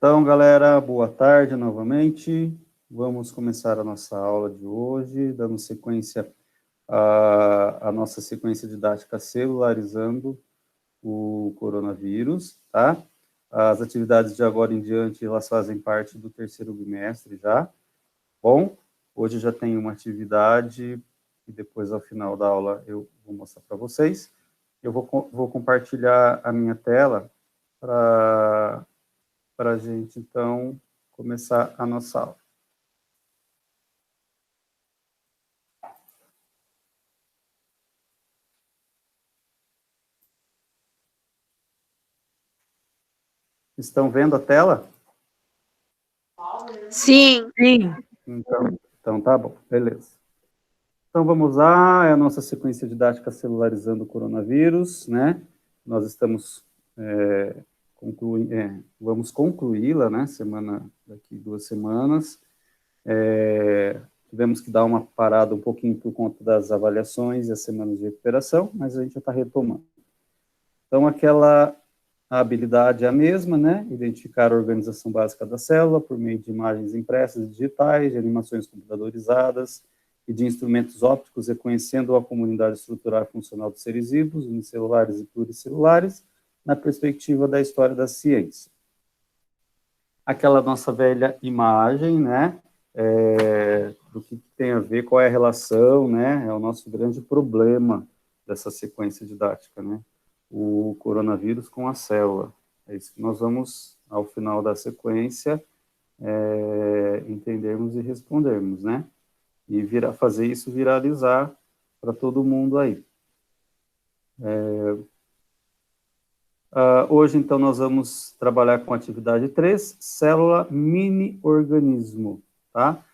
Então, galera, boa tarde novamente. Vamos começar a nossa aula de hoje, dando sequência à nossa sequência didática celularizando o coronavírus, tá? As atividades de agora em diante, elas fazem parte do terceiro bimestre já. Bom, hoje já tem uma atividade e depois, ao final da aula, eu vou mostrar para vocês. Eu vou compartilhar a minha tela para a gente, então, começar a nossa aula. Estão vendo a tela? Sim. Então tá bom, beleza. Então vamos lá, é a nossa sequência didática celularizando o coronavírus, né? Nós estamos vamos concluí-la, né? Daqui 2 semanas. Tivemos que dar uma parada um pouquinho por conta das avaliações e as semanas de recuperação, mas a gente já está retomando. Então, a habilidade é a mesma, né? Identificar a organização básica da célula por meio de imagens impressas e digitais, de animações computadorizadas e de instrumentos ópticos, reconhecendo a comunidade estrutural e funcional dos seres vivos, unicelulares e pluricelulares, na perspectiva da história da ciência. Aquela nossa velha imagem, né? Do que tem a ver, qual é a relação, né? É o nosso grande problema dessa sequência didática, né? O coronavírus com a célula. É isso que nós vamos, ao final da sequência, entendermos e respondermos, né? E fazer isso viralizar para todo mundo aí. Hoje, então, nós vamos trabalhar com a atividade 3, célula mini-organismo, tá?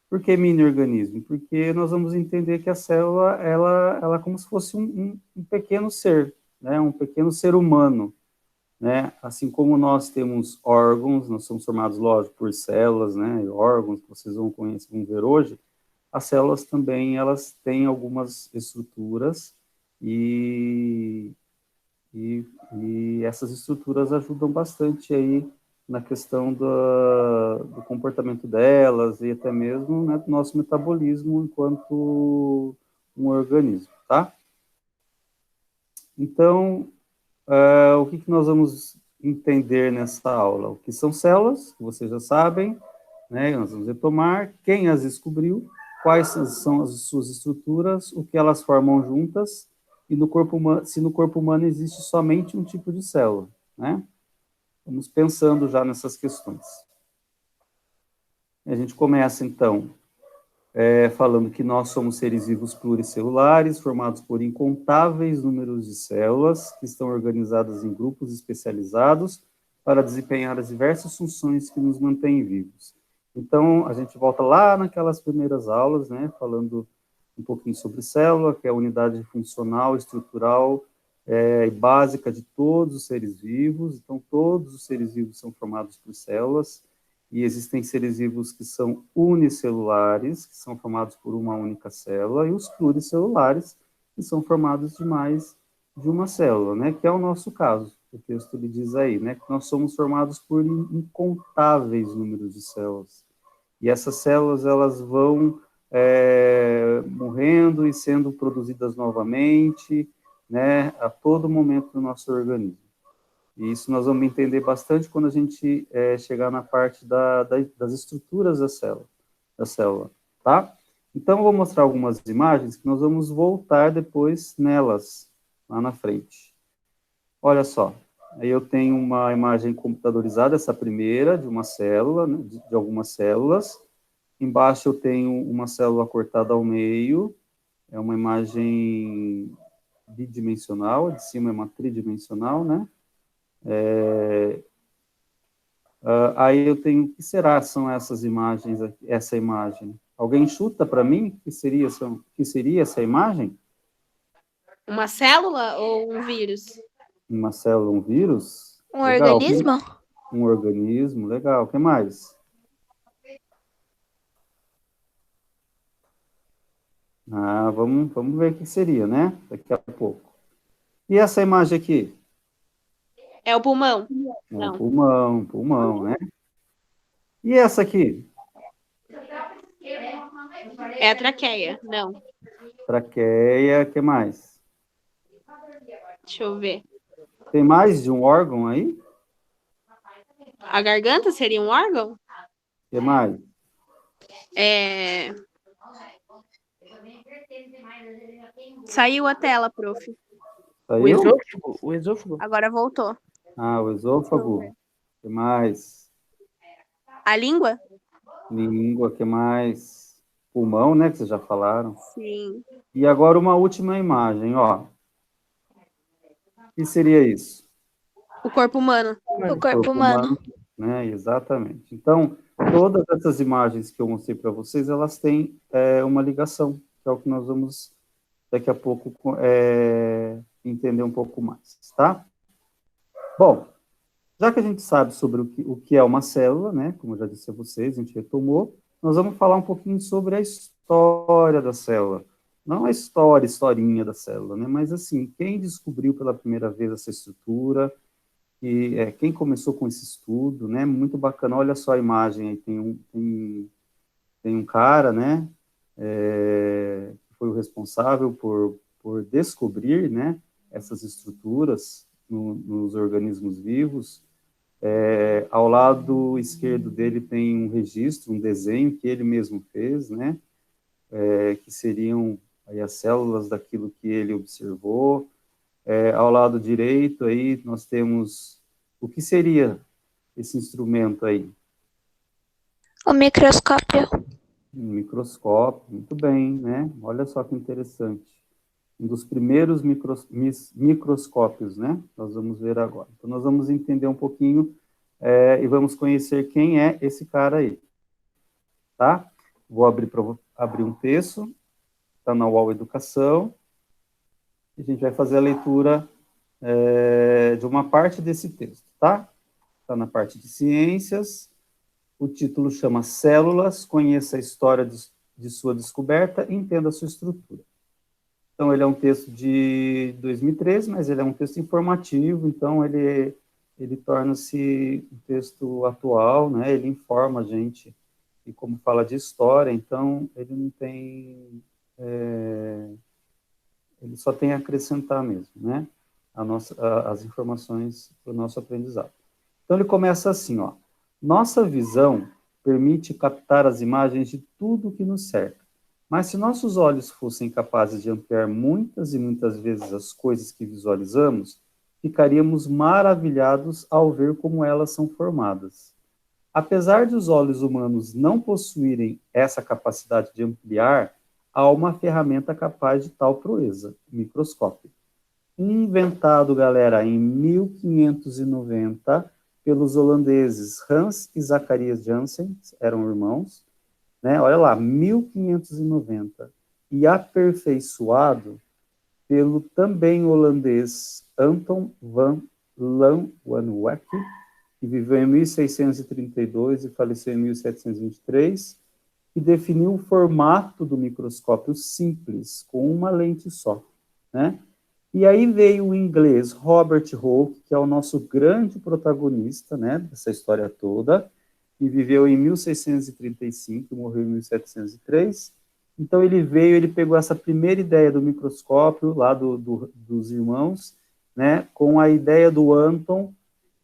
Por que mini-organismo? Porque nós vamos entender que a célula, ela é como se fosse um pequeno ser, né? Um pequeno ser humano, né? Assim como nós temos órgãos, nós somos formados, lógico, por células, né? E órgãos que vocês vão conhecer, vão ver hoje. As células também, elas têm algumas estruturas e essas estruturas ajudam bastante aí na questão do comportamento delas e até mesmo, né, do nosso metabolismo enquanto um organismo, tá? Então, o que nós vamos entender nessa aula? O que são células, que vocês já sabem, né? Nós vamos retomar quem as descobriu, quais são as suas estruturas, o que elas formam juntas, e no corpo humano, se no corpo humano existe somente um tipo de célula, né? Vamos pensando já nessas questões. A gente começa, então, falando que nós somos seres vivos pluricelulares, formados por incontáveis números de células, que estão organizadas em grupos especializados para desempenhar as diversas funções que nos mantêm vivos. Então, a gente volta lá naquelas primeiras aulas, né, falando um pouquinho sobre célula, que é a unidade funcional, estrutural e básica de todos os seres vivos. Então, todos os seres vivos são formados por células, e existem seres vivos que são unicelulares, que são formados por uma única célula, e os pluricelulares, que são formados de mais de uma célula, né, que é o nosso caso. O texto ele diz aí, né, que nós somos formados por incontáveis números de células. E essas células, elas vão morrendo e sendo produzidas novamente, né, a todo momento do nosso organismo. E isso nós vamos entender bastante quando a gente chegar na parte das estruturas da célula, tá? Então, eu vou mostrar algumas imagens que nós vamos voltar depois nelas, lá na frente. Olha só, aí eu tenho uma imagem computadorizada, essa primeira, de uma célula, né, de algumas células. Embaixo eu tenho uma célula cortada ao meio, é uma imagem bidimensional, de cima é uma tridimensional, né? Aí eu tenho, o que são essas imagens, essa imagem? Alguém chuta para mim que seria essa imagem? Uma célula ou um vírus? Uma célula, um vírus? Um Legal. organismo? Um organismo, legal. O que mais? Vamos ver o que seria, né? Daqui a pouco. E essa imagem aqui? É o pulmão? É um pulmão, né? E essa aqui? É a traqueia. Não, Traqueia, que mais? deixa eu ver. Tem mais de um órgão aí? A garganta seria um órgão? Que mais? É... Saiu a tela, prof. O Saiu? esôfago? O esôfago? Agora voltou. Ah, o Deixa eu esôfago. ver. Que mais? A língua? Língua, que mais? Pulmão, né, que vocês já falaram. Sim. E agora uma última imagem, ó. O que seria isso? O corpo humano. O corpo humano. Né? Exatamente. Então, todas essas imagens que eu mostrei para vocês, elas têm uma ligação, que é o que nós vamos daqui a pouco entender um pouco mais, tá? Bom, já que a gente sabe sobre o que é uma célula, né? Como eu já disse a vocês, a gente retomou, nós vamos falar um pouquinho sobre a história da célula. Não a historinha da célula, né? Mas assim, quem descobriu pela primeira vez essa estrutura, quem começou com esse estudo, né? Muito bacana. Olha só a imagem aí, tem um cara, né? Que foi o responsável por descobrir, né? Essas estruturas nos organismos vivos. Ao lado esquerdo dele tem um registro, um desenho que ele mesmo fez, né? Que seriam aí as células daquilo que ele observou. Ao lado direito aí nós temos o que seria esse instrumento aí? O microscópio. Um microscópio, muito bem, né? Olha só que interessante. Um dos primeiros microscópios, né? Nós vamos ver agora. Então, nós vamos entender um pouquinho e vamos conhecer quem é esse cara aí, tá? Vou abrir um texto, está na UOL Educação, e a gente vai fazer a leitura de uma parte desse texto, tá? Está na parte de ciências, o título chama Células, conheça a história de sua descoberta e entenda a sua estrutura. Então, ele é um texto de 2013, mas ele é um texto informativo, então ele torna-se um texto atual, né? Ele informa a gente, e como fala de história, então ele não tem... ele só tem a acrescentar mesmo, né? As informações para o nosso aprendizado. Então, ele começa assim, ó. Nossa visão permite captar as imagens de tudo que nos cerca. Mas se nossos olhos fossem capazes de ampliar muitas e muitas vezes as coisas que visualizamos, ficaríamos maravilhados ao ver como elas são formadas. Apesar de os olhos humanos não possuírem essa capacidade de ampliar, há uma ferramenta capaz de tal proeza, o microscópio. Inventado, galera, em 1590 pelos holandeses Hans e Zacharias Janssen, eram irmãos, né? Olha lá, 1590, e aperfeiçoado pelo também holandês Anton van Leeuwenhoek, que viveu em 1632 e faleceu em 1723, que definiu o formato do microscópio simples, com uma lente só, né? E aí veio o inglês Robert Hooke, que é o nosso grande protagonista, né, dessa história toda, que viveu em 1635 e morreu em 1703. Então ele pegou essa primeira ideia do microscópio lá dos irmãos, né, com a ideia do Anton,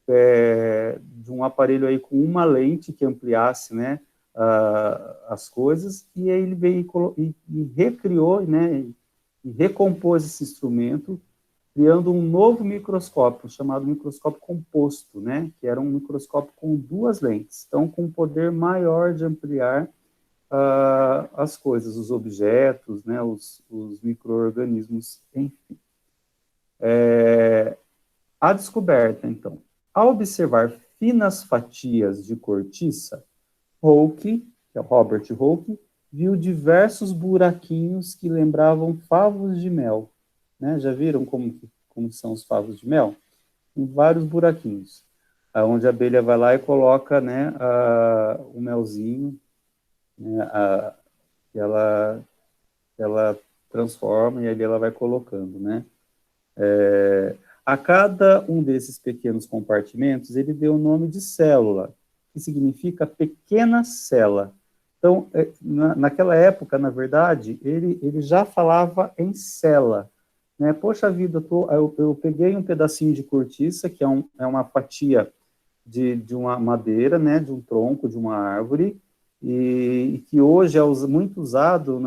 de um aparelho aí com uma lente que ampliasse, né, as coisas, e aí ele veio e recriou, né, e recompôs esse instrumento, criando um novo microscópio, chamado microscópio composto, né, que era um microscópio com duas lentes, então com um poder maior de ampliar as coisas, os objetos, né, os micro-organismos, enfim. A descoberta, então. Ao observar finas fatias de cortiça, Hooke, que é o Robert Hooke, viu diversos buraquinhos que lembravam favos de mel. Né? Já viram como são os favos de mel? Tem vários buraquinhos, onde a abelha vai lá e coloca, né, o melzinho, né, que ela transforma e ali ela vai colocando, né? A cada um desses pequenos compartimentos, ele deu o nome de célula. que significa pequena cela. Então, naquela época, na verdade, ele já falava em cela, né? Poxa vida, eu peguei um pedacinho de cortiça, que é uma fatia de uma madeira, né, de um tronco, de uma árvore, e que hoje é muito usado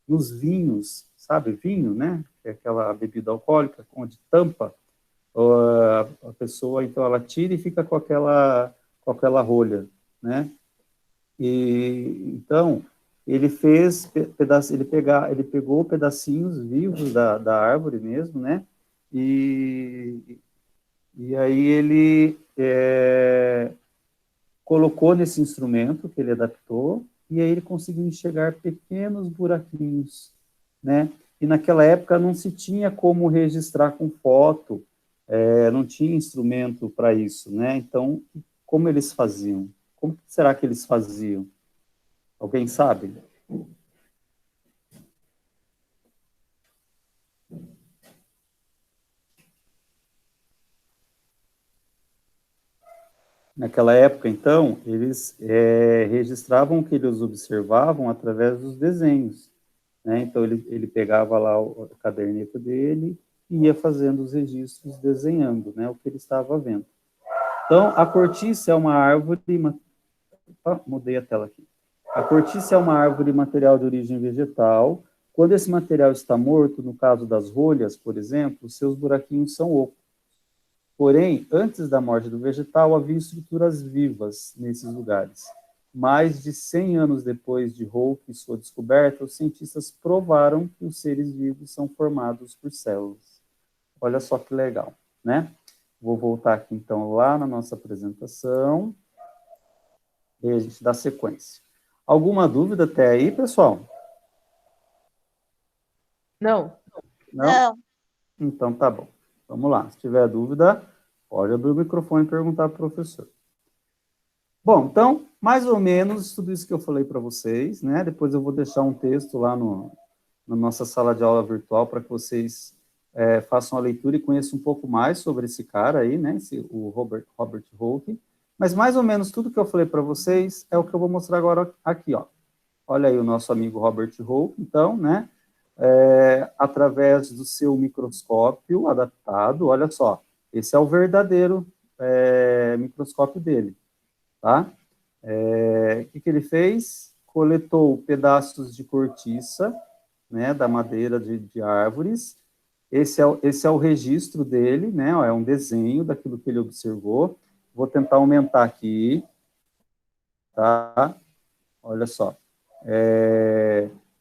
nos vinhos, sabe, vinho, né, que é aquela bebida alcoólica, onde tampa, a pessoa, então, ela tira e fica com aquela rolha, né, e, então, ele pegou pedacinhos vivos da árvore mesmo, né, e aí ele colocou nesse instrumento que ele adaptou, e aí ele conseguiu enxergar pequenos buraquinhos, né? E naquela época não se tinha como registrar com foto, não tinha instrumento para isso, né? Então, como eles faziam? Como será que eles faziam? Alguém sabe? Naquela época, então, eles registravam o que eles observavam através dos desenhos, né? Então, ele pegava lá a caderneta dele e ia fazendo os registros, desenhando, né, o que ele estava vendo. Então, a cortiça é uma árvore... mudei a tela aqui. A cortiça é uma árvore material de origem vegetal. Quando esse material está morto, no caso das rolhas, por exemplo, seus buraquinhos são ocos. Porém, antes da morte do vegetal, havia estruturas vivas nesses lugares. Mais de 100 anos depois de Hooke e sua descoberta, os cientistas provaram que os seres vivos são formados por células. Olha só que legal, né? Vou voltar aqui, então, lá na nossa apresentação. E a gente dá sequência. Alguma dúvida até aí, pessoal? Não. Não. Então, tá bom. Vamos lá. Se tiver dúvida, pode abrir o microfone e perguntar para o professor. Bom, então, mais ou menos tudo isso que eu falei para vocês, né? Depois eu vou deixar um texto lá na nossa sala de aula virtual para que vocês façam a leitura e conheçam um pouco mais sobre esse cara aí, né? O Robert Hooke. Mas mais ou menos tudo que eu falei para vocês é o que eu vou mostrar agora aqui, ó. Olha aí o nosso amigo Robert Hooke, então, né? Através do seu microscópio adaptado, olha só, esse é o verdadeiro microscópio dele, tá? O que ele fez? Coletou pedaços de cortiça, né, da madeira de árvores. Esse é o registro dele, né? É um desenho daquilo que ele observou. Vou tentar aumentar aqui, tá? Olha só.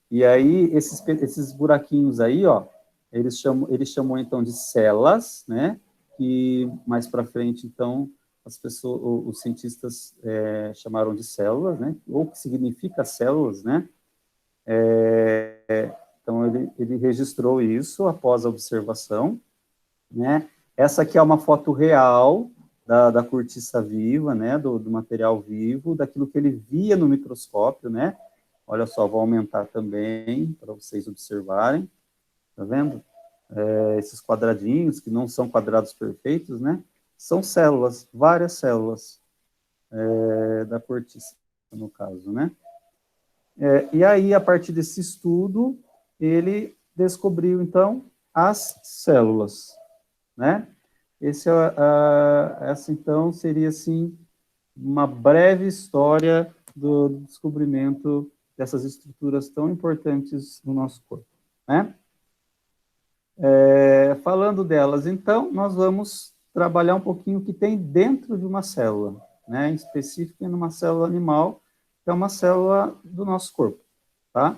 E aí, esses buraquinhos aí, ó, ele chamou então de celas, né? E mais para frente, então, os cientistas chamaram de células, né? Ou que significa células, né? Então, ele registrou isso após a observação, né? Essa aqui é uma foto real da cortiça viva, né? Do material vivo, daquilo que ele via no microscópio, né? Olha só, vou aumentar também, para vocês observarem. Tá vendo? Esses quadradinhos, que não são quadrados perfeitos, né? São células, várias células da cortiça, no caso, né? E aí, a partir desse estudo, ele descobriu, então, as células, né? Essa, então, seria, assim, uma breve história do descobrimento dessas estruturas tão importantes no nosso corpo, né? Falando delas, então, nós vamos trabalhar um pouquinho o que tem dentro de uma célula, né? Em específico, em uma célula animal, que é uma célula do nosso corpo, tá?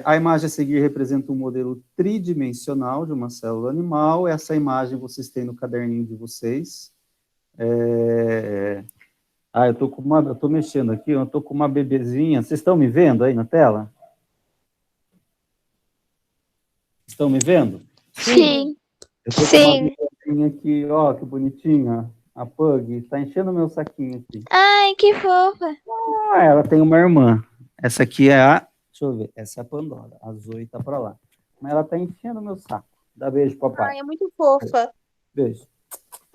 A imagem a seguir representa um modelo tridimensional de uma célula animal. Essa imagem vocês têm no caderninho de vocês. Eu tô mexendo aqui, eu tô com uma bebezinha. Vocês estão me vendo aí na tela? Estão me vendo? Sim. Eu tô com uma bebezinha aqui, ó, que bonitinha. A Pug, está enchendo o meu saquinho aqui. Ai, que fofa. Ela tem uma irmã. Essa aqui é a... Deixa eu ver. Essa é a Pandora. A Zoe tá para lá. Mas ela tá enchendo o meu saco. Dá beijo, papai. Ai, é muito fofa. Beijo.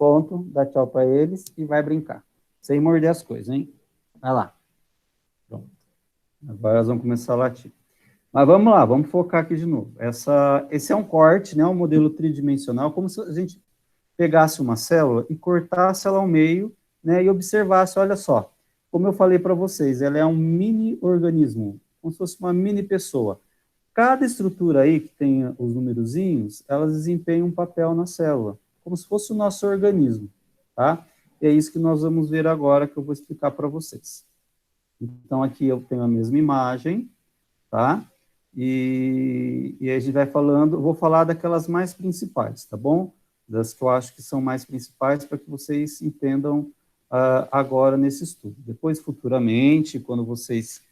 ponto, dá tchau para eles e vai brincar. Sem morder as coisas, hein? Vai lá. Pronto. Agora nós vamos começar a latir. Mas vamos lá, vamos focar aqui de novo. Esse é um corte, né? Um modelo tridimensional, como se a gente pegasse uma célula e cortasse ela ao meio, né? E observasse, olha só, como eu falei para vocês, ela é um mini organismo, como se fosse uma mini pessoa. Cada estrutura aí que tem os numerozinhos, elas desempenham um papel na célula, como se fosse o nosso organismo, tá? E é isso que nós vamos ver agora, que eu vou explicar para vocês. Então, aqui eu tenho a mesma imagem, tá? E a gente vai falando, vou falar daquelas mais principais, tá bom? Das que eu acho que são mais principais para que vocês entendam agora nesse estudo. Depois, futuramente, quando vocês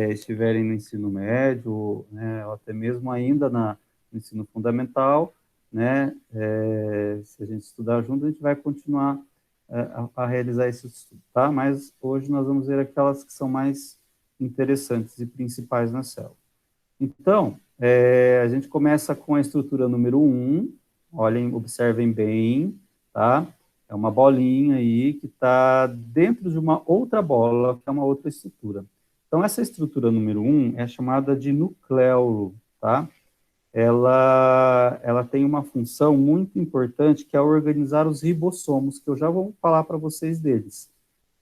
estiverem no ensino médio, né, ou até mesmo ainda no ensino fundamental, né, se a gente estudar junto, a gente vai continuar a realizar esse estudo, tá? Mas hoje nós vamos ver aquelas que são mais interessantes e principais na célula. Então, a gente começa com a estrutura número 1, olhem, observem bem, tá? É uma bolinha aí que está dentro de uma outra bola, que é uma outra estrutura. Então, essa estrutura número 1 é chamada de nucleolo, tá? Ela tem uma função muito importante, que é organizar os ribossomos, que eu já vou falar para vocês deles,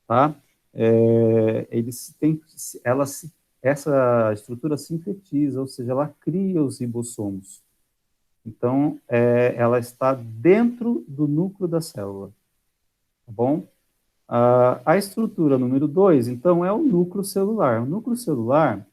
tá? Essa estrutura sintetiza, ou seja, ela cria os ribossomos. Então, ela está dentro do núcleo da célula, tá bom? A estrutura número 2, então, é o núcleo celular. O núcleo celular,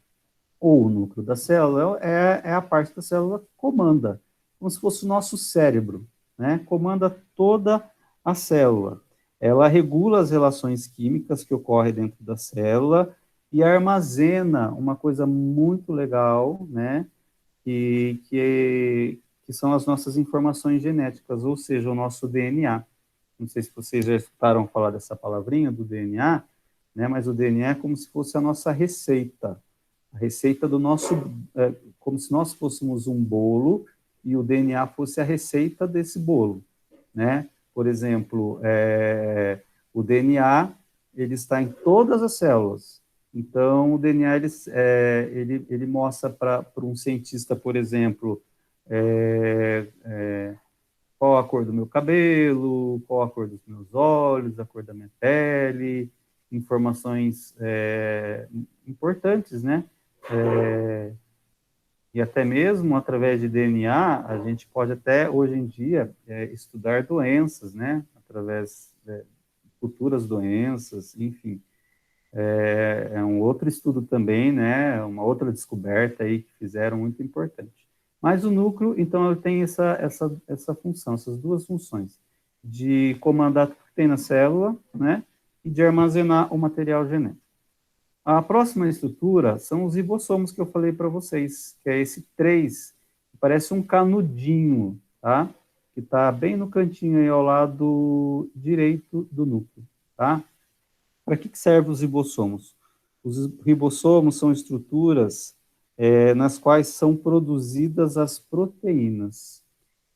ou o núcleo da célula, é a parte da célula que comanda, como se fosse o nosso cérebro, né? Comanda toda a célula. Ela regula as relações químicas que ocorrem dentro da célula e armazena uma coisa muito legal, né? Que são as nossas informações genéticas, ou seja, o nosso DNA. Não sei se vocês já escutaram falar dessa palavrinha, do DNA, né? Mas o DNA é como se fosse a nossa receita. A receita do nosso... como se nós fôssemos um bolo e o DNA fosse a receita desse bolo, né? Por exemplo, o DNA, ele está em todas as células. Então, o DNA, ele mostra para um cientista, por exemplo, qual a cor do meu cabelo, qual a cor dos meus olhos, a cor da minha pele, informações importantes, né? E até mesmo através de DNA, a gente pode até, hoje em dia, estudar doenças, né? Através de futuras doenças, enfim. É um outro estudo também, né? Uma outra descoberta aí que fizeram muito importante. Mas o núcleo, então, ele tem essa função, essas duas funções, de comandar tudo que tem na célula, né? E de armazenar o material genético. A próxima estrutura são os ribossomos que eu falei para vocês, que é esse 3, que parece um canudinho, tá? Que está bem no cantinho aí ao lado direito do núcleo, tá? Para que servem os ribossomos? Os ribossomos são estruturas nas quais são produzidas as proteínas.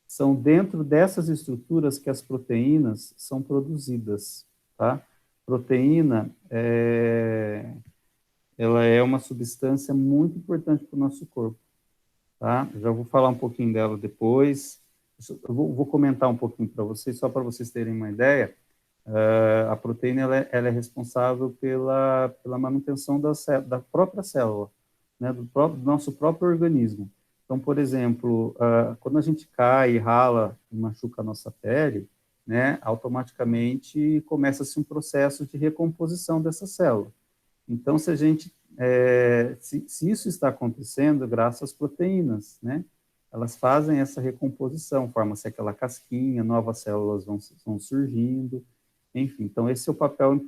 São dentro dessas estruturas que as proteínas são produzidas, tá? Proteína ela é uma substância muito importante para o nosso corpo, tá? Já vou falar um pouquinho dela depois. Eu vou comentar um pouquinho para vocês, só para vocês terem uma ideia. A proteína ela é responsável pela manutenção da própria célula, né? Do nosso próprio organismo. Então, por exemplo, quando a gente cai, rala e machuca a nossa pele, né, automaticamente começa-se um processo de recomposição dessa célula. Então, se isso está acontecendo, graças às proteínas, né? Elas fazem essa recomposição, forma-se aquela casquinha, novas células vão surgindo, enfim. Então, esse é o papel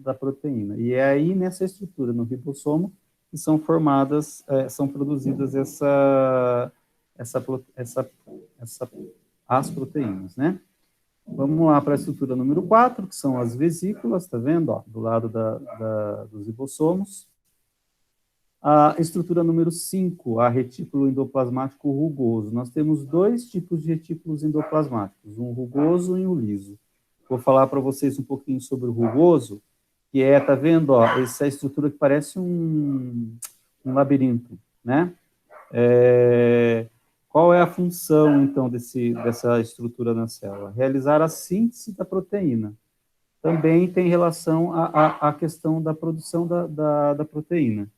da proteína. E é aí, nessa estrutura, no ribossomo, que são produzidas as proteínas, né? Vamos lá para a estrutura número 4, que são as vesículas, tá vendo? Ó, do lado dos ribossomos. A estrutura número 5, a retículo endoplasmático rugoso. Nós temos dois tipos de retículos endoplasmáticos, um rugoso e um liso. Vou falar para vocês um pouquinho sobre o rugoso, que tá vendo, ó, essa estrutura que parece um labirinto, né? Qual é a função, então, dessa estrutura na célula? Realizar a síntese da proteína. Também tem relação à questão da produção da proteína,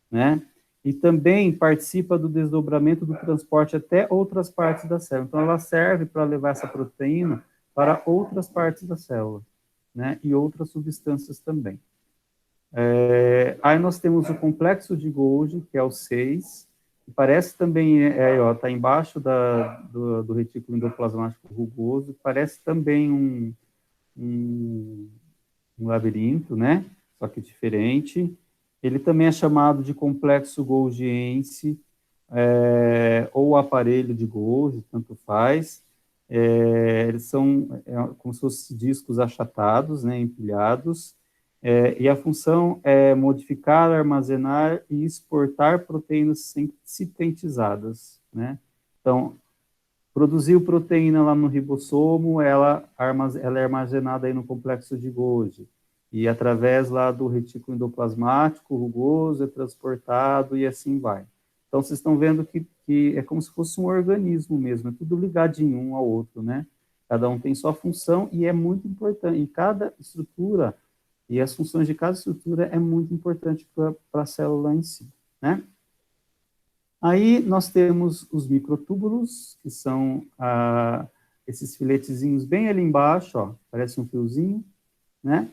né? E também participa do desdobramento do transporte até outras partes da célula. Então, ela serve para levar essa proteína para outras partes da célula, né? E outras substâncias também. Aí nós temos o complexo de Golgi, que é o 6, que parece também, está embaixo do retículo endoplasmático rugoso, parece também um labirinto, né? Só que diferente. Ele também é chamado de complexo golgiense, ou aparelho de Golgi, tanto faz. Eles são como se fossem discos achatados, né, empilhados, e a função é modificar, armazenar e exportar proteínas sintetizadas, né? Então, produziu proteína lá no ribossomo, ela é armazenada aí no complexo de Golgi, e através lá do retículo endoplasmático rugoso é transportado e assim vai. Então, vocês estão vendo que é como se fosse um organismo mesmo, é tudo ligadinho um ao outro, né? Cada um tem sua função e é muito importante. E cada estrutura, e as funções de cada estrutura é muito importante para a célula em si, né? Aí nós temos os microtúbulos, que são esses filetezinhos bem ali embaixo, ó, parece um fiozinho, né?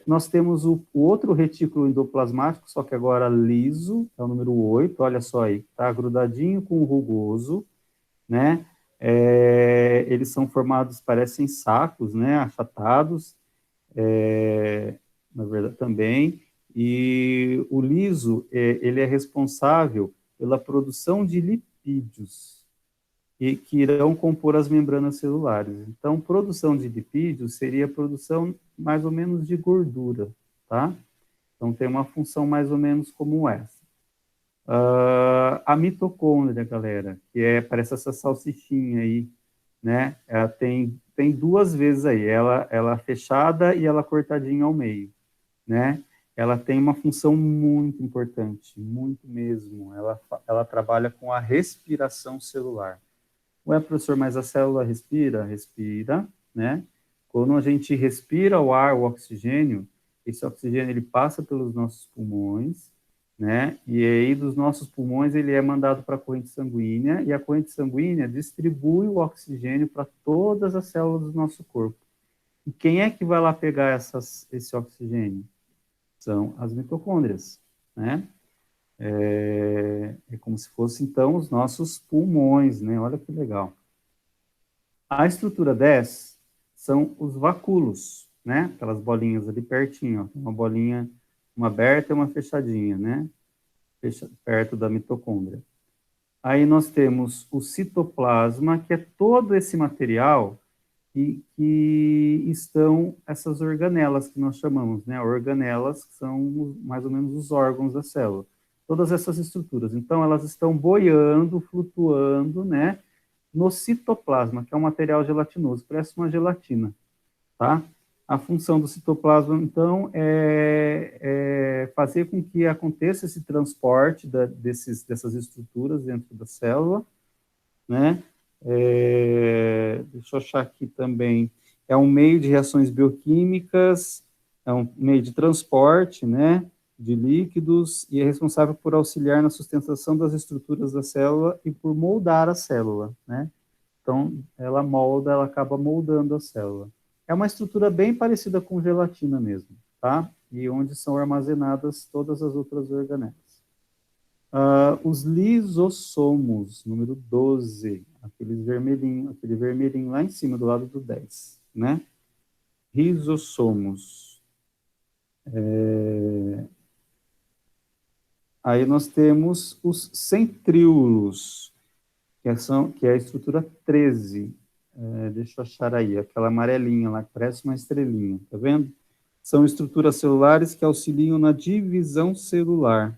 Nós temos o outro retículo endoplasmático, só que agora liso, é o número 8, olha só aí, tá grudadinho com o rugoso, né? Eles são formados, parecem sacos, né, achatados, na verdade também, e o liso, ele é responsável pela produção de lipídios, que irão compor as membranas celulares. Então, produção de lipídios seria produção mais ou menos de gordura, tá? Então, tem uma função mais ou menos como essa. A mitocôndria, galera, parece essa salsichinha aí, né? Ela tem duas vezes aí, ela fechada e ela cortadinha ao meio, né? Ela tem uma função muito importante, muito mesmo. Ela trabalha com a respiração celular. Ué, professor, mas a célula respira? Respira, né? Quando a gente respira o ar, o oxigênio, esse oxigênio ele passa pelos nossos pulmões, né? E aí dos nossos pulmões ele é mandado para a corrente sanguínea, e a corrente sanguínea distribui o oxigênio para todas as células do nosso corpo. E quem é que vai lá pegar esse oxigênio? São as mitocôndrias, né? É como se fosse, então, os nossos pulmões, né? Olha que legal. A estrutura 10 são os vacúolos, né? Aquelas bolinhas ali pertinho, ó. Uma bolinha, uma aberta e uma fechadinha, né? Perto da mitocôndria. Aí nós temos o citoplasma, que é todo esse material que estão essas organelas que nós chamamos, né? Organelas, que são mais ou menos os órgãos da célula. Todas essas estruturas. Então, elas estão boiando, flutuando, né? No citoplasma, que é um material gelatinoso, parece uma gelatina, tá? A função do citoplasma, então, é fazer com que aconteça esse transporte dessas estruturas dentro da célula, né? Deixa eu achar aqui também. É um meio de reações bioquímicas, é um meio de transporte, né? De líquidos, e é responsável por auxiliar na sustentação das estruturas da célula e por moldar a célula, né? Então, ela acaba moldando a célula. É uma estrutura bem parecida com gelatina mesmo, tá? E onde são armazenadas todas as outras organelas. Os lisossomos, número 12, aquele vermelhinho lá em cima, do lado do 10, né? Rizossomos. Aí nós temos os centríolos, que é a estrutura 13. Deixa eu achar aí, aquela amarelinha lá, que parece uma estrelinha, tá vendo? são estruturas celulares que auxiliam na divisão celular.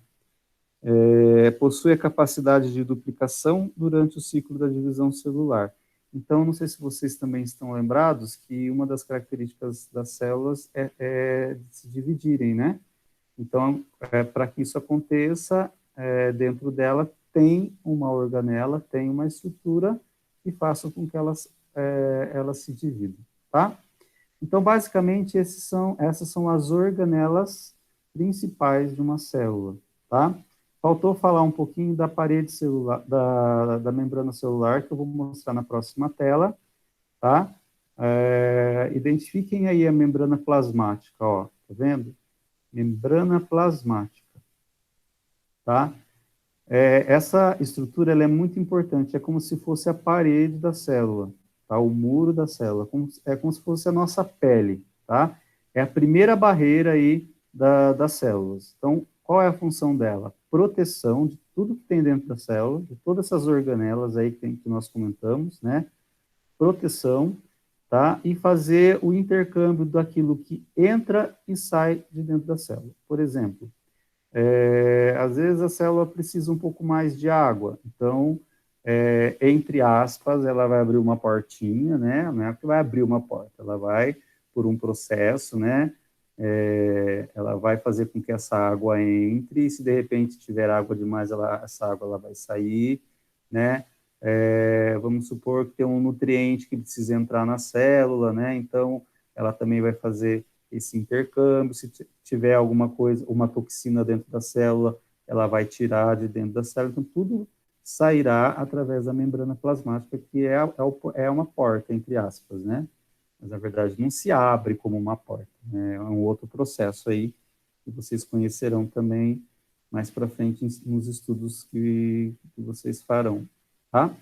Possui a capacidade de duplicação durante o ciclo da divisão celular. Então, não sei se vocês também estão lembrados que uma das características das células é de se dividirem, né? Então, para que isso aconteça, dentro dela tem uma organela, tem uma estrutura que faça com que elas se dividam, tá? Então, basicamente, essas são as organelas principais de uma célula, tá? Faltou falar um pouquinho da parede celular, da membrana celular, que eu vou mostrar na próxima tela, tá? Identifiquem aí a membrana plasmática, ó, tá vendo? Membrana plasmática, tá? Essa estrutura, ela é muito importante, é como se fosse a parede da célula, tá? O muro da célula, é como se fosse a nossa pele, tá? É a primeira barreira aí das células. Então, qual é a função dela? Proteção de tudo que tem dentro da célula, de todas essas organelas aí que nós comentamos, né? Proteção, tá? E fazer o intercâmbio daquilo que entra e sai de dentro da célula. Por exemplo, às vezes a célula precisa um pouco mais de água, então, entre aspas, ela vai abrir uma portinha, né? Não é que vai abrir uma porta, ela vai por um processo, né? Ela vai fazer com que essa água entre, e se de repente tiver água demais, essa água ela vai sair, né? Vamos supor que tem um nutriente que precisa entrar na célula, né? Então, ela também vai fazer esse intercâmbio. Se tiver alguma coisa, uma toxina dentro da célula, ela vai tirar de dentro da célula. Então, tudo sairá através da membrana plasmática, que é uma porta, entre aspas, né? Mas, na verdade, não se abre como uma porta, né? É um outro processo aí que vocês conhecerão também mais para frente nos estudos que vocês farão, tá?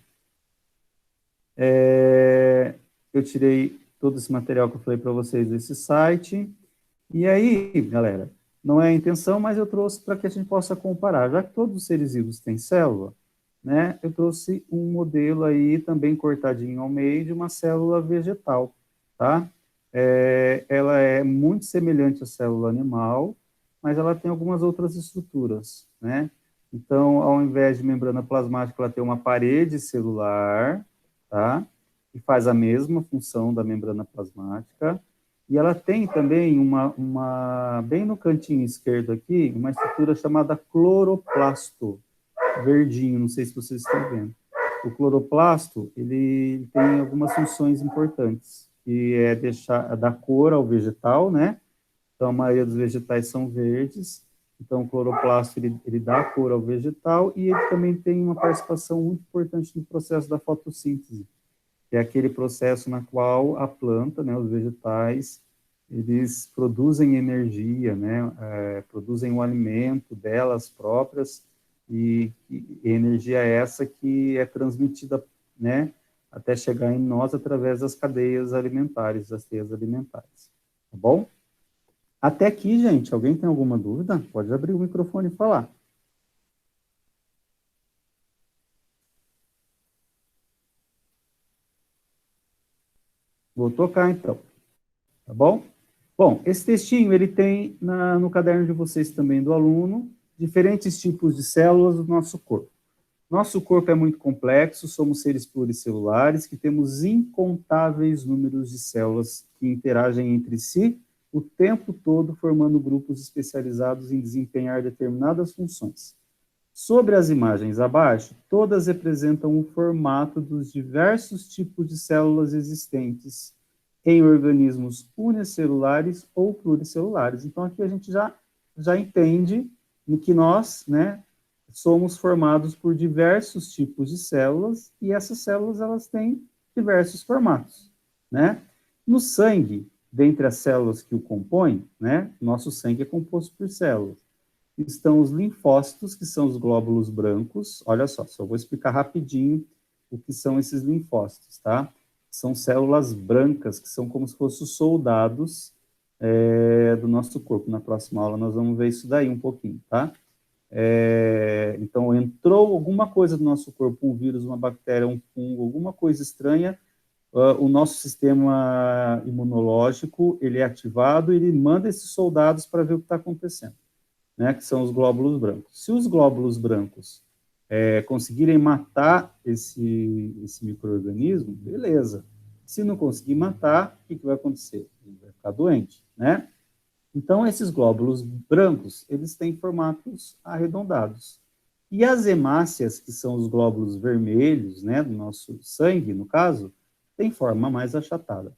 Eu tirei todo esse material que eu falei para vocês desse site, e aí, galera, não é a intenção, mas eu trouxe para que a gente possa comparar, já que todos os seres vivos têm célula, né? Eu trouxe um modelo aí também cortadinho ao meio de uma célula vegetal, tá? Ela é muito semelhante à célula animal, mas ela tem algumas outras estruturas, né? Então, ao invés de membrana plasmática, ela tem uma parede celular, tá? Que faz a mesma função da membrana plasmática, e ela tem também bem no cantinho esquerdo aqui, uma estrutura chamada cloroplasto, verdinho, não sei se vocês estão vendo. O cloroplasto, ele tem algumas funções importantes, que é dar cor ao vegetal, né? Então, a maioria dos vegetais são verdes, então o cloroplasto, ele dá cor ao vegetal, e ele também tem uma participação muito importante no processo da fotossíntese, que é aquele processo na qual a planta, né, os vegetais, eles produzem energia, né, produzem o alimento delas próprias, e energia essa que é transmitida, né, até chegar em nós através das cadeias alimentares, das teias alimentares, tá bom? Até aqui, gente, alguém tem alguma dúvida? Pode abrir o microfone e falar. Vou tocar, então, tá bom? Bom, esse textinho, ele tem no caderno de vocês também, do aluno, diferentes tipos de células do nosso corpo. Nosso corpo é muito complexo, somos seres pluricelulares, que temos incontáveis números de células que interagem entre si o tempo todo, formando grupos especializados em desempenhar determinadas funções. Sobre as imagens abaixo, todas representam o formato dos diversos tipos de células existentes em organismos unicelulares ou pluricelulares. Então, aqui a gente já entende que nós, né, somos formados por diversos tipos de células, e essas células, elas têm diversos formatos, né? No sangue, dentre as células que o compõem, né, nosso sangue é composto por células. Estão os linfócitos, que são os glóbulos brancos. Olha só vou explicar rapidinho o que são esses linfócitos, tá? São células brancas, que são como se fossem os soldados do nosso corpo. Na próxima aula nós vamos ver isso daí um pouquinho, tá? Então, entrou alguma coisa do nosso corpo, um vírus, uma bactéria, um fungo, alguma coisa estranha, o nosso sistema imunológico, ele é ativado, ele manda esses soldados para ver o que está acontecendo, né, que são os glóbulos brancos. Se os glóbulos brancos conseguirem matar esse micro-organismo, beleza. Se não conseguir matar, o que vai acontecer? Ele vai ficar doente, né? Então, esses glóbulos brancos, eles têm formatos arredondados. E as hemácias, que são os glóbulos vermelhos, né, do nosso sangue, no caso, têm forma mais achatada.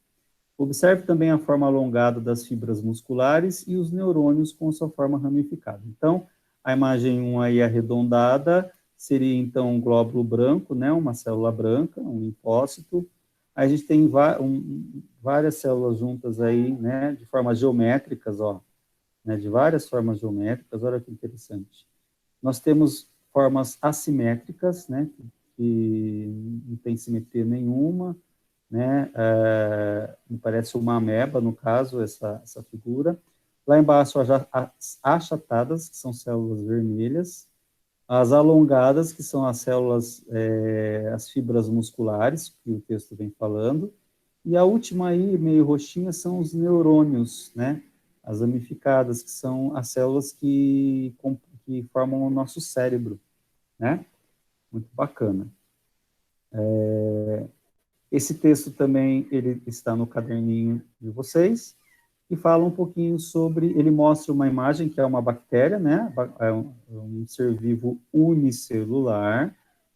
Observe também a forma alongada das fibras musculares e os neurônios com sua forma ramificada. Então, a imagem 1 aí arredondada seria, então, um glóbulo branco, né, uma célula branca, um linfócito. Aí a gente tem várias células juntas aí, né, de formas geométricas, ó, né, de várias formas geométricas, olha que interessante. Nós temos formas assimétricas, né, que não tem simetria nenhuma, né, me parece uma ameba, no caso, essa figura. Lá embaixo, as achatadas, que são células vermelhas, as alongadas, que são as células, as fibras musculares, que o texto vem falando, e a última aí, meio roxinha, são os neurônios, né, as ramificadas, que são as células que formam o nosso cérebro, né, muito bacana. Esse texto também, ele está no caderninho de vocês, e fala um pouquinho sobre, ele mostra uma imagem que é uma bactéria, né, é um ser vivo unicelular,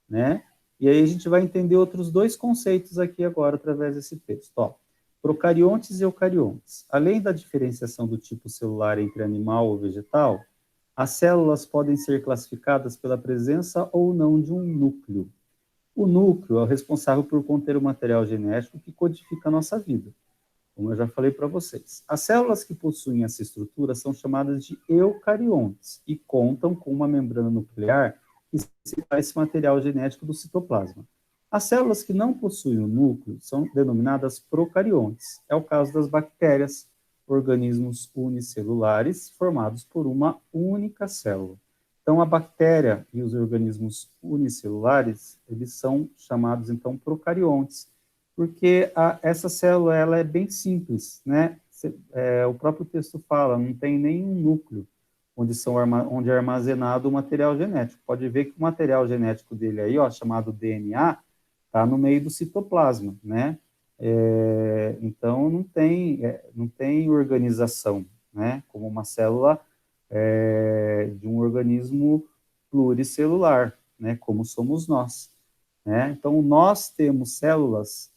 né, e aí a gente vai entender outros dois conceitos aqui agora, através desse texto, ó. Procariontes e eucariontes. Além da diferenciação do tipo celular entre animal ou vegetal, as células podem ser classificadas pela presença ou não de um núcleo. O núcleo é o responsável por conter o material genético que codifica a nossa vida, como eu já falei para vocês. As células que possuem essa estrutura são chamadas de eucariontes e contam com uma membrana nuclear que separa esse material genético do citoplasma. As células que não possuem o núcleo são denominadas procariontes. É o caso das bactérias, organismos unicelulares formados por uma única célula. Então, a bactéria e os organismos unicelulares, eles são chamados, então, procariontes, porque essa célula, ela é bem simples, né? O próprio texto fala, não tem nenhum núcleo onde é armazenado o material genético. Pode ver que o material genético dele aí, ó, chamado DNA, está no meio do citoplasma, né? Então, não tem organização, né? Como uma célula de um organismo pluricelular, né? Como somos nós, né? Então, nós temos células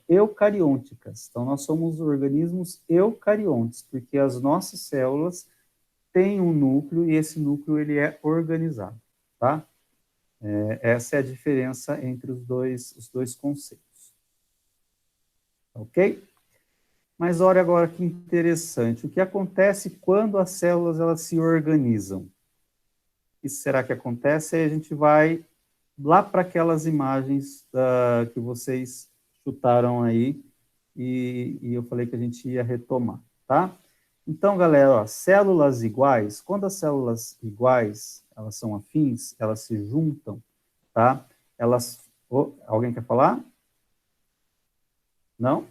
eucariônticas. Então, nós somos organismos eucariontes, porque as nossas células têm um núcleo e esse núcleo ele é organizado, tá? Essa é a diferença entre os dois conceitos. Ok? Mas olha agora que interessante. O que acontece quando as células elas se organizam? O que será que acontece? Aí a gente vai lá para aquelas imagens que vocês chutaram aí e eu falei que a gente ia retomar, tá? Então, galera, ó, células iguais, quando as células iguais, elas são afins, elas se juntam, tá? Alguém quer falar? Não?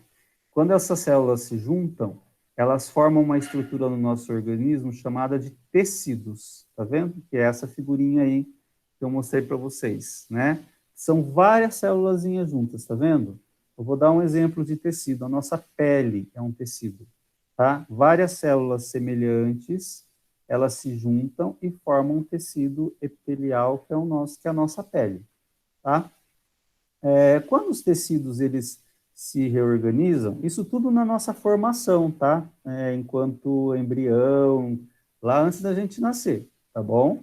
Quando essas células se juntam, elas formam uma estrutura no nosso organismo chamada de tecidos, tá vendo? Que é essa figurinha aí que eu mostrei para vocês, né? São várias células juntas, tá vendo? Eu vou dar um exemplo de tecido. A nossa pele é um tecido, tá? Várias células semelhantes, elas se juntam e formam um tecido epitelial que é a nossa pele, tá? Quando os tecidos, eles se reorganizam, isso tudo na nossa formação, tá? Enquanto embrião, lá antes da gente nascer, tá bom?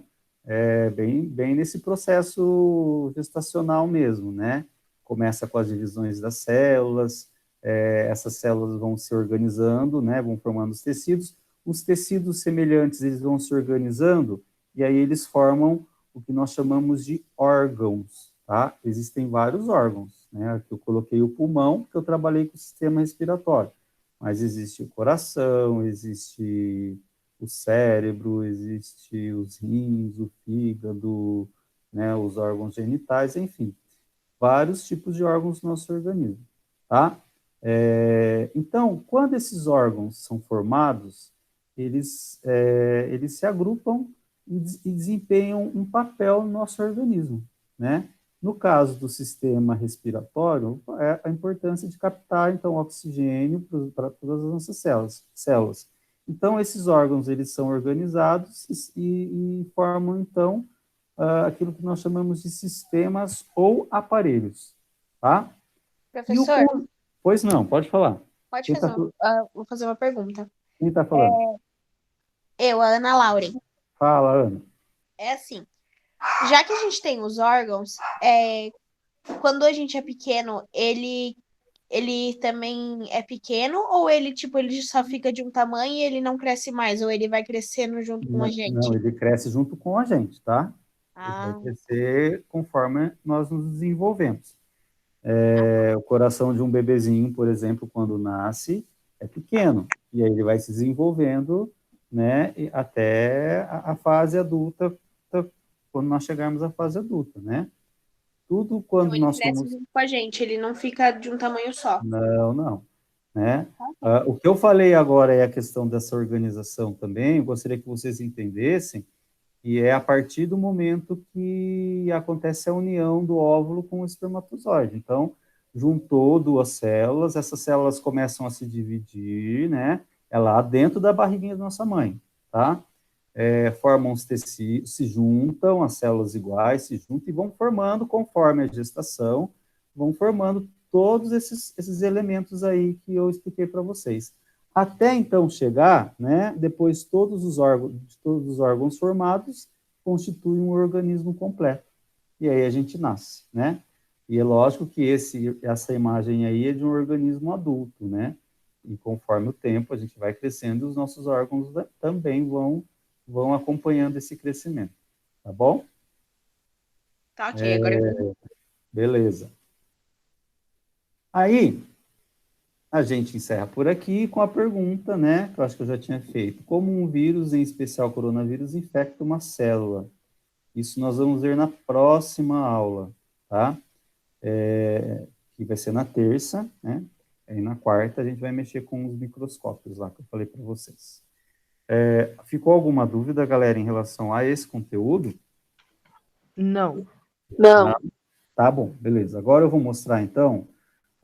Bem nesse processo gestacional mesmo, né? Começa com as divisões das células, essas células vão se organizando, né? Vão formando os tecidos semelhantes, eles vão se organizando, e aí eles formam o que nós chamamos de órgãos, tá? Existem vários órgãos, né? Aqui eu coloquei o pulmão, porque eu trabalhei com o sistema respiratório, mas existe o coração, existe o cérebro, existe os rins, o fígado, né? Os órgãos genitais, enfim, vários tipos de órgãos no nosso organismo. tá? Então, quando esses órgãos são formados, eles se agrupam e desempenham um papel no nosso organismo, né? No caso do sistema respiratório, é a importância de captar, então, oxigênio para todas as nossas células. Então, esses órgãos, eles são organizados e formam, então, aquilo que nós chamamos de sistemas ou aparelhos, tá? E Professor, Pois não, pode falar. pode Quem fazer está vou fazer uma pergunta. falando? Eu, a Ana Lauren, Fala, Ana. é assim, já que a gente tem os órgãos, quando a gente é pequeno, ele também é pequeno ou ele, tipo, ele só fica de um tamanho e ele não cresce mais, ou ele vai crescendo junto com a Não, gente? ele cresce junto com a gente, tá? Ele vai Ah, crescer conforme nós nos desenvolvemos. O coração de um bebezinho, por exemplo, quando nasce, é pequeno. E aí ele vai se desenvolvendo, né, até a fase adulta, quando nós chegarmos à fase adulta, né? Tudo então quando ele nós cresce somos... junto com a gente, ele não fica de um tamanho só. Não, não, né? Tá bom. O que eu falei agora é a questão dessa organização também, eu gostaria que vocês entendessem, e é a partir do momento que acontece a união do óvulo com o espermatozoide. Então, juntou duas células, essas células começam a se dividir, né? É lá dentro da barriguinha da nossa mãe, tá? Formam os tecidos, se juntam, as células iguais se juntam e vão formando, conforme a gestação, vão formando todos esses elementos aí que eu expliquei para vocês. Até então chegar, né, depois todos os órgãos formados constituem um organismo completo. E aí a gente nasce, né? E é lógico que essa imagem aí é de um organismo adulto, né? E conforme o tempo a gente vai crescendo, os nossos órgãos também vão acompanhando esse crescimento, tá bom? Tá, ok, agora eu... Beleza. Aí, a gente encerra por aqui com a pergunta, né, que eu acho que eu já tinha feito. Como um vírus, em especial coronavírus, infecta uma célula? Isso nós vamos ver na próxima aula, tá? Que vai ser na terça, né? Aí na quarta a gente vai mexer com os microscópios lá que eu falei para vocês. Ficou alguma dúvida, galera, em relação a esse conteúdo? Não. Não. Tá bom, beleza. Agora eu vou mostrar, então,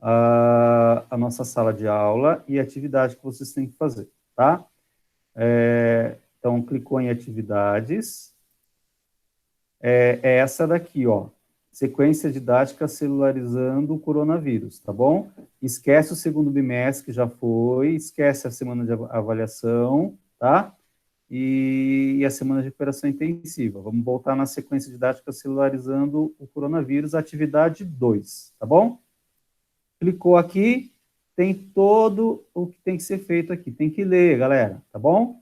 a nossa sala de aula e a atividade que vocês têm que fazer, tá? Então, clicou em atividades. É essa daqui, ó. Sequência didática celularizando o coronavírus, tá bom? Esquece o segundo bimestre, que já foi, esquece a semana de avaliação, tá? E a semana de recuperação intensiva. Vamos voltar na sequência didática celularizando o coronavírus, atividade 2, tá bom? Clicou aqui, tem todo o que tem que ser feito aqui. Tem que ler, galera, tá bom?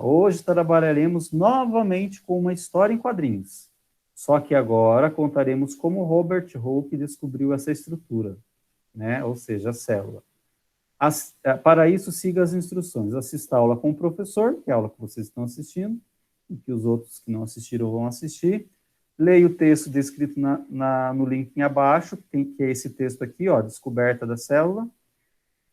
Hoje trabalharemos novamente com uma história em quadrinhos. Só que agora contaremos como Robert Hooke descobriu essa estrutura, né? Ou seja, a célula. Para isso, siga as instruções. Assista a aula com o professor, que é a aula que vocês estão assistindo, e que os outros que não assistiram vão assistir. Leia o texto descrito no link abaixo, que é esse texto aqui, ó, Descoberta da Célula.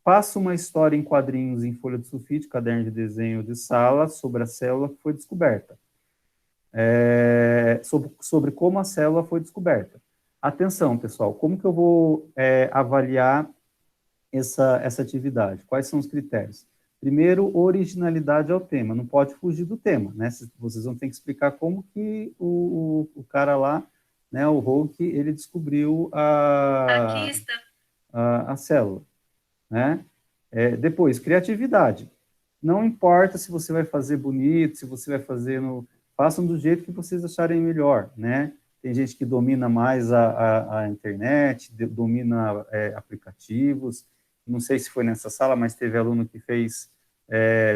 Faça uma história em quadrinhos em folha de sulfite, caderno de desenho de sala, sobre a célula que foi descoberta. Sobre como a célula foi descoberta. Atenção, pessoal, como que eu vou avaliar essa atividade? Quais são os critérios? Primeiro, originalidade ao tema, não pode fugir do tema, né? Vocês vão ter que explicar como que o cara lá, né, o Hooke, ele descobriu a célula, né? Depois, criatividade. Não importa se você vai fazer bonito, se você vai fazer façam do jeito que vocês acharem melhor, né? Tem gente que domina mais a internet, domina aplicativos. Não sei se foi nessa sala, mas teve aluno que fez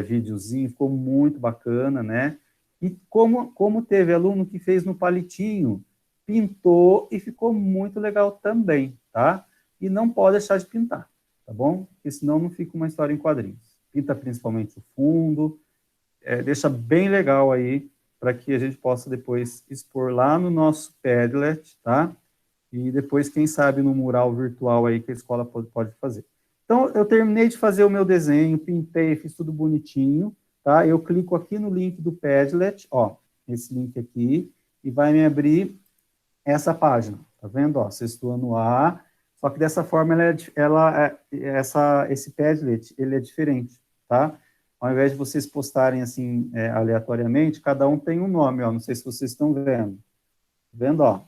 videozinho, ficou muito bacana, né? E como teve aluno que fez no palitinho, pintou e ficou muito legal também, tá? E não pode deixar de pintar, tá bom? Porque senão não fica uma história em quadrinhos. Pinta principalmente o fundo, deixa bem legal aí, para que a gente possa depois expor lá no nosso Padlet, tá? E depois, quem sabe, no mural virtual aí que a escola pode fazer. Então, eu terminei de fazer o meu desenho, pintei, fiz tudo bonitinho, tá? Eu clico aqui no link do Padlet, ó, esse link aqui, e vai me abrir essa página, tá vendo? Ó, sexto ano A, só que dessa forma esse Padlet, ele é diferente, tá? Ao invés de vocês postarem assim, aleatoriamente, cada um tem um nome, ó, não sei se vocês estão vendo. Tá vendo, ó?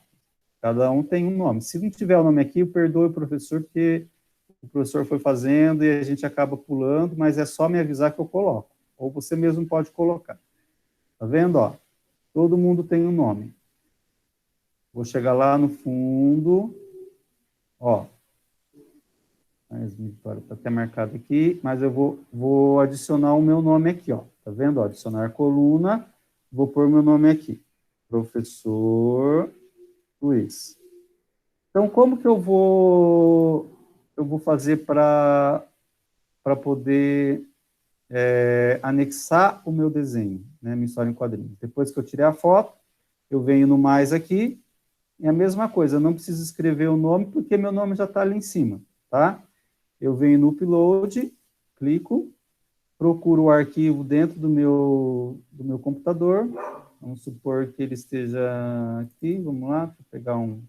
Cada um tem um nome. Se não tiver o nome aqui, eu perdoo o professor, porque o professor foi fazendo e a gente acaba pulando, mas é só me avisar que eu coloco. Ou você mesmo pode colocar. Tá vendo, ó? Todo mundo tem um nome. Vou chegar lá no fundo, ó. Mas Vitória está até marcado aqui, mas eu vou adicionar o meu nome aqui, ó. Tá vendo? Ó, adicionar coluna, vou pôr meu nome aqui. Professor Luiz. Então, como que eu vou fazer para poder anexar o meu desenho, né, minha história em quadrinhos? Depois que eu tirei a foto, eu venho no mais aqui, é a mesma coisa, eu não preciso escrever o nome, porque meu nome já está ali em cima, tá? Eu venho no upload, clico, procuro o arquivo dentro do meu computador, vamos supor que ele esteja aqui, vamos lá, vou pegar um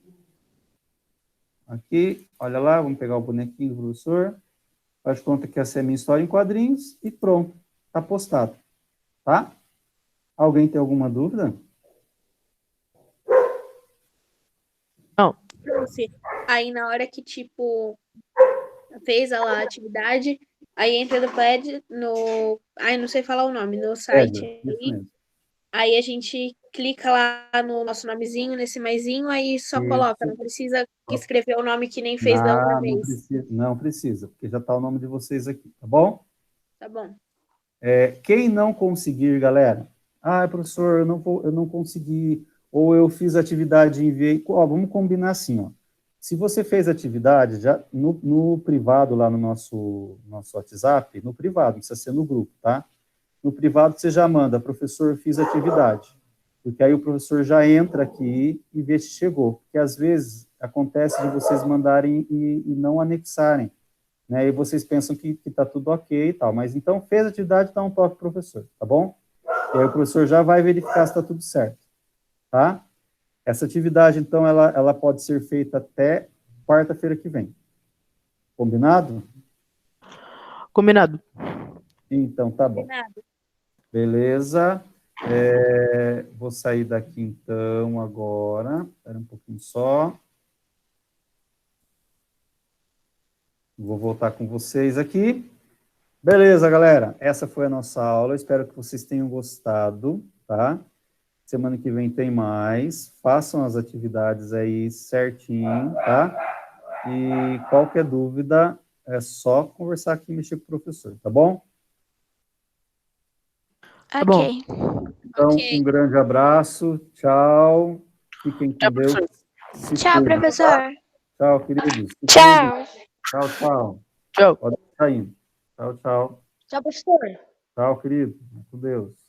aqui, olha lá, vamos pegar o bonequinho do professor, faz conta que essa é a minha história em quadrinhos, e pronto, está postado, tá? Alguém tem alguma dúvida? Não. Aí na hora que, tipo, fez lá a atividade, aí entra no pad, ai, não sei falar o nome, no site Isso aí, mesmo. aí a gente clica lá no nosso nomezinho, nesse maisinho, aí só coloca, não precisa escrever o nome que nem fez da outra vez. Não precisa, porque já está o nome de vocês aqui, tá bom? Tá bom. Quem não conseguir, galera, professor, eu não consegui, ou eu fiz atividade e enviei, vamos combinar assim, ó. Se você fez atividade, já no privado, lá no nosso WhatsApp, no privado, não precisa ser no grupo, tá? No privado, você já manda, professor, fiz atividade. Porque aí o professor já entra aqui e vê se chegou. Porque às vezes acontece de vocês mandarem e não anexarem, né? E vocês pensam que está tudo ok e tal. Mas então, fez atividade, dá um toque pro professor, tá bom? E aí o professor já vai verificar se está tudo certo, tá? Essa atividade, então, ela pode ser feita até quarta-feira que vem. Combinado? Combinado. Então, tá bom. Combinado. Beleza. Vou sair daqui, então, agora. Espera um pouquinho só. Vou voltar com vocês aqui. Beleza, galera. Essa foi a nossa aula. Espero que vocês tenham gostado, tá? Semana que vem tem mais. Façam as atividades aí certinho, tá? E qualquer dúvida, é só conversar aqui e mexer com o professor, tá bom? Tá bom. Ok. Então, Ok. um grande abraço. Tchau. Fiquem com Tchau, Deus. professor. Se Tchau, cuidem, tá? professor. Tchau, queridos. Se cuidem. Tchau. Tchau, tchau. Tchau. Pode sair. Tchau, tchau. Tchau, professor. Tchau, querido. Com Deus.